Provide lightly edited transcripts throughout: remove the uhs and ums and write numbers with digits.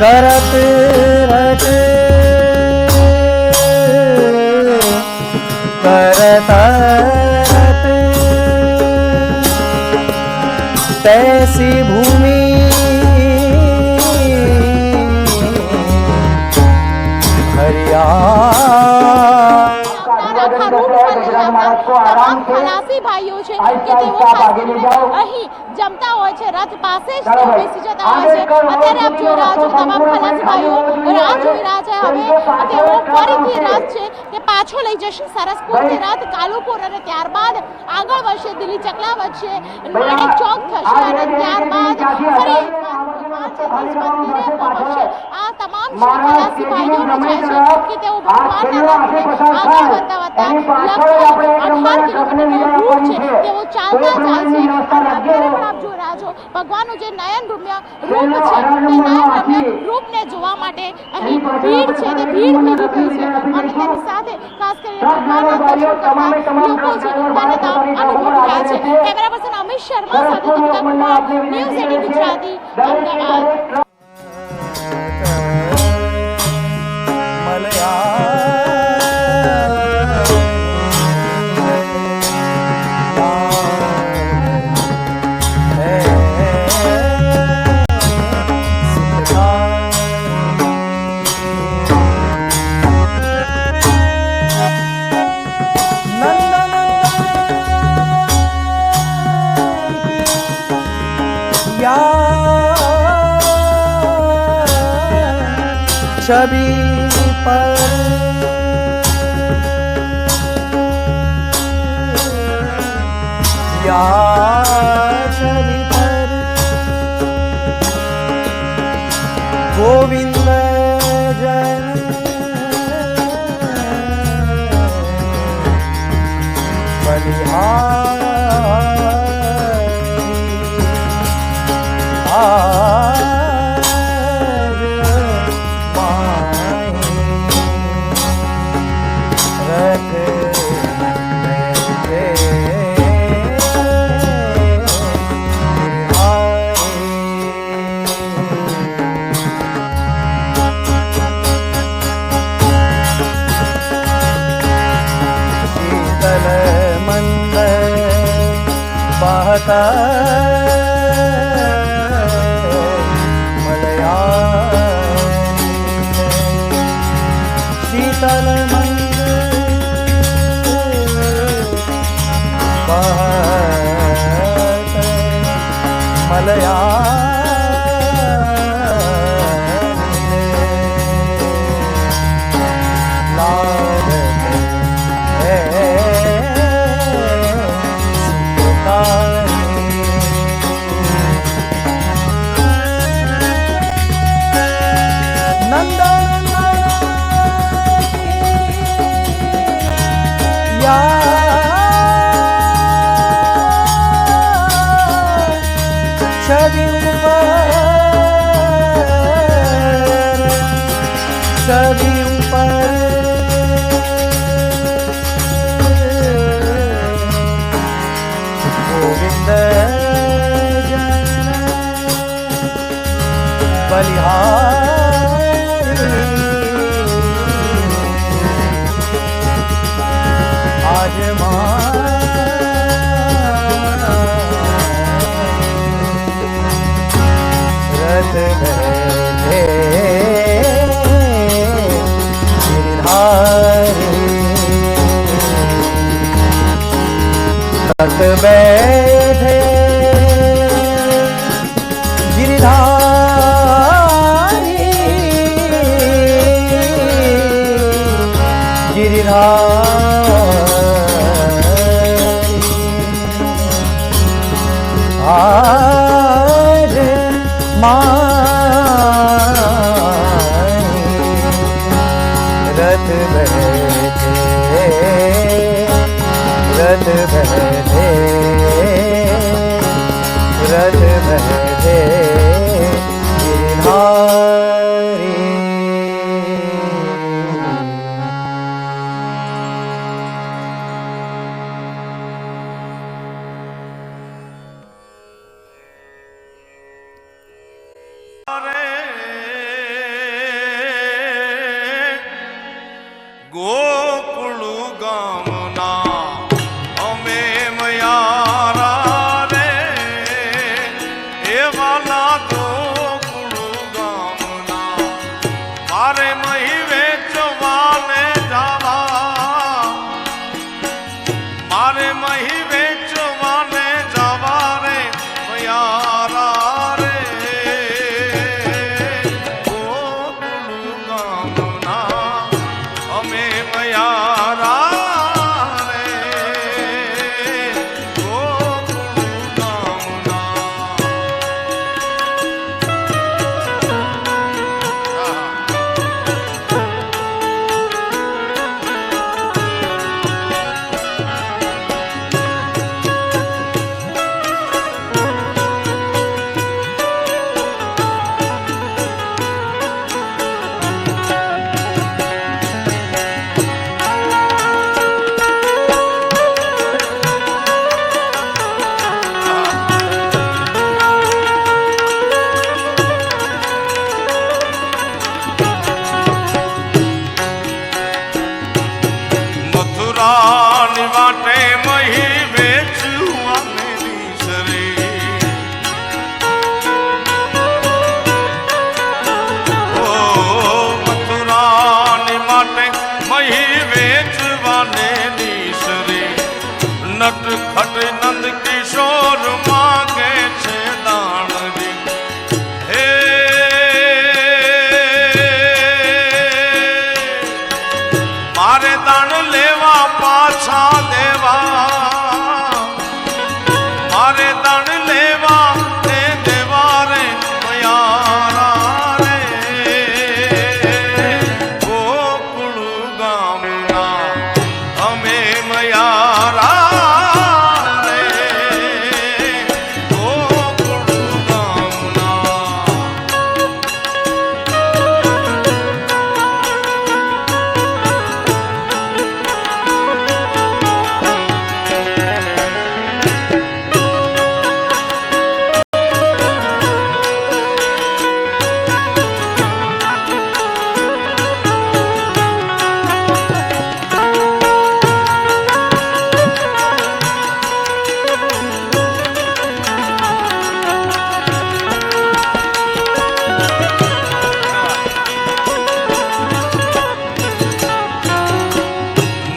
करत रत करत रत तैसी भूमि हरिया ખલાસી ભાઈઓ છે કે તેઓ ખાસ કરીને અહીં જમતા હોય છે, રથ પાસે જ તેઓ બેસી જતા હોય છે. અત્યારે આપ જોઈ રહ્યા છો તમામ ખલાસી ભાઈઓ રાહ જોઈ રહ્યા છે. હવે તેઓ ફરીથી રથ છે કે પાછો લઈ જશે સરસપુરથી રથ કાલુપુર અને ત્યારબાદ આગળ વધશે દિલ્હી ચકલા વચ્ચે માણેક ચોક થશે અને ત્યારબાદ ફરી આ તમામ ખલાસી ભાઈઓને જાય છે કે તેઓ ભગવાનના રથને આગળ વધતા વધતા લગભગ 18 કિલોમીટરનો રૂટ છે તેઓ ચાલતા જાય છે. અત્યારે પણ આપ જોઈ રહ્યા છો ભગવાનનું જે નયન રમ્ય રૂપ છે તે નયન રમ્ય રૂપને જોવા માટે અહીં ભીડ છે તે ભીડ ભેગી થઈ છે અને તેની સાથે ખાસ કરીને ભગવાનના દર્શન કરવા લોકો છે તેને અનુભવી રહ્યા છે. કેમેરા પર્સન અમિત શર્મા સાથે દીપિકા કુમાર, ન્યૂઝ 18 ગુજરાતી, અમદાવાદ. छवि पर या छवि पर गोविंद जन शीतल मंद बहत मलया छवि ऊपर गोविंद जन बलिहारी आज रथ बैठे गिरधारी रथ बैठे गिरधारी गिरधारी आज रथ बैठे रथ बैठे रथ बैठे गिरधारी रे ના ગોકુળ ગામના મારે મહી વેચવાને જાવા મારે મહી વેચવાને જાવા રે મયારા રે ગોકુળ ગામના અમે મયારા મથુરાની વાટે મહી વેચવાને નીસરે ઓ મથુરાની માટે મહી વેચવાને નીસરે નટખટ નંદ કિશોર માગે છે દાણજી હે મારે દાણ લેવા પાછા દેવા મારે દાણ લેવા તે દેવા રે મયારા રે ગોકુળ ગામના અમે મયારા રે ગોકુળ ગામના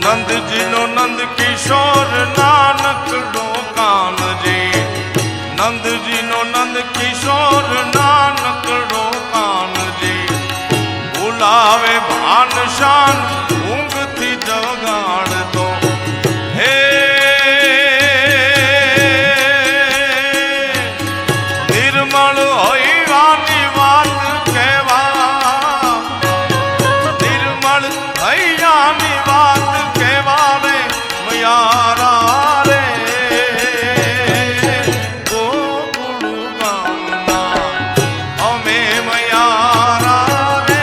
નંદજીનો નંદ કિશોર નાનકડો કાનજી નંદજીનો નંદ કિશોર નાનકડો કાનજી બોલાવે ભાન શાન ઊંઘથી જગાડતો હે નિર્મળ હૈયાની વાત કહેવા નિર્મળ હૈયાની વાત મયારા રે ગોકુળ ગામના અમે મયારા રે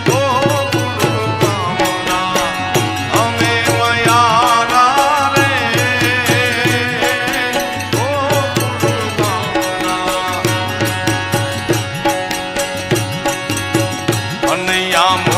ગોકુળ ગામના અમે મયારા રે ગોકુળ ગામના અનૈયા